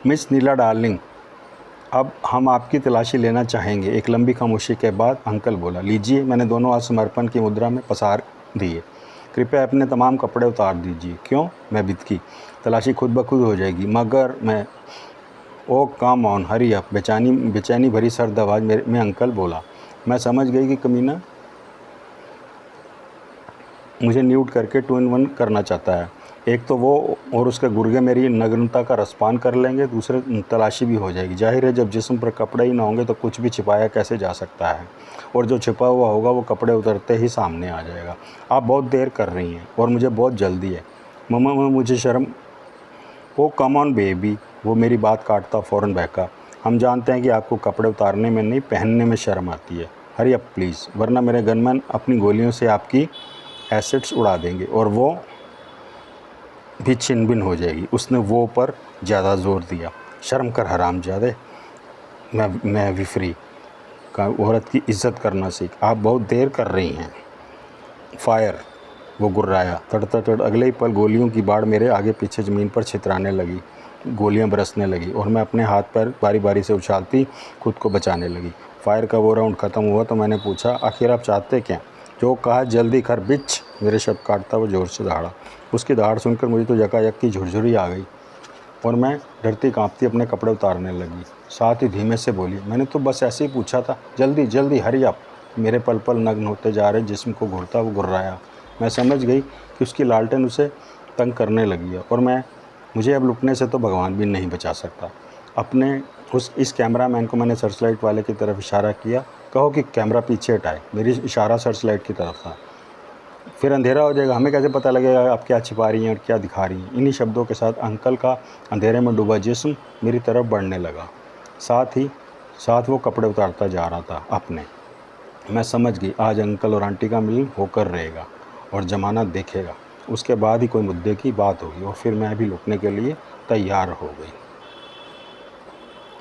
Miss नीला darling, अब हम आपकी तलाशी लेना चाहेंगे। एक लंबी खामोशी के बाद अंकल बोला, लीजिए। मैंने दोनों हाथ समर्पण की मुद्रा में पसार दिए। कृपया अपने तमाम कपड़े उतार दीजिए। क्यों? मैं बिदकी। तलाशी खुद ब खुद हो जाएगी। मगर मैं, ओ कम ऑन, हरी अप, बेचैनी भरी सर्द आवाज़ में अंकल बोला। मैं समझ गई कि कमीना मुझे न्यूट करके 2 in 1 करना चाहता है। एक तो वो और उसके गुर्गे मेरी नग्नता का रसपान कर लेंगे, दूसरे तलाशी भी हो जाएगी। जाहिर है जब जिस्म पर कपड़े ही ना होंगे तो कुछ भी छिपाया कैसे जा सकता है, और जो छिपा हुआ होगा वो कपड़े उतरते ही सामने आ जाएगा। आप बहुत देर कर रही हैं और मुझे बहुत जल्दी है। मम्मा, मुझे शर्म। ओ कम ऑन बेबी, वो मेरी बात काटता फ़ौरन बहका। हम जानते हैं कि आपको कपड़े उतारने में नहीं, पहनने में शर्म आती है। हरी अप प्लीज़, वरना मेरे गनमैन अपनी गोलियों से आपकी एसेट्स उड़ा देंगे और वो भी छिन-भिन हो जाएगी। उसने वो पर ज़्यादा ज़ोर दिया। शर्म कर हरामजादे, मैं विफरी का औरत की इज्जत करना सीख। आप बहुत देर कर रही हैं। फायर, वो गुर्राया। तड़ अगले ही पल गोलियों की बाढ़ मेरे आगे पीछे ज़मीन पर छितराने लगी। गोलियां बरसने लगी और मैं अपने हाथ पैर बारी बारी से उछालती खुद को बचाने लगी। फायर का वो राउंड ख़त्म हुआ तो मैंने पूछा, आखिर आप चाहते क्या? जो कहा, जल्दी कर बिच। मेरे शब्द काटता वो ज़ोर से दहाड़ा। उसकी दहाड़ सुनकर मुझे तो यकायक की झुरझुरी आ गई और मैं डरती कांपती अपने कपड़े उतारने लगी। साथ ही धीमे से बोली, मैंने तो बस ऐसे ही पूछा था। जल्दी जल्दी, हरी अप। मेरे पल पल नग्न होते जा रहे जिस्म को घूरता वो गुर्राया। मैं समझ गई कि उसकी लालटेन उसे तंग करने लगी है और मुझे अब लुकने से तो भगवान भी नहीं बचा सकता। अपने इस कैमरामैन को मैंने सर्च लाइट वाले की तरफ इशारा किया। कहो कि कैमरा पीछे हटाए। मेरी इशारा सर्च लाइट की तरफ था। फिर अंधेरा हो जाएगा, हमें कैसे पता लगेगा आप क्या छिपा रही हैं और क्या दिखा रही हैं। इन्हीं शब्दों के साथ अंकल का अंधेरे में डूबा जिस्म मेरी तरफ बढ़ने लगा। साथ वो कपड़े उतारता जा रहा था अपने। मैं समझ गई, आज अंकल और आंटी का मिलन होकर रहेगा और ज़माना देखेगा। उसके बाद ही कोई मुद्दे की बात होगी और फिर मैं भी लुटने के लिए तैयार हो गई।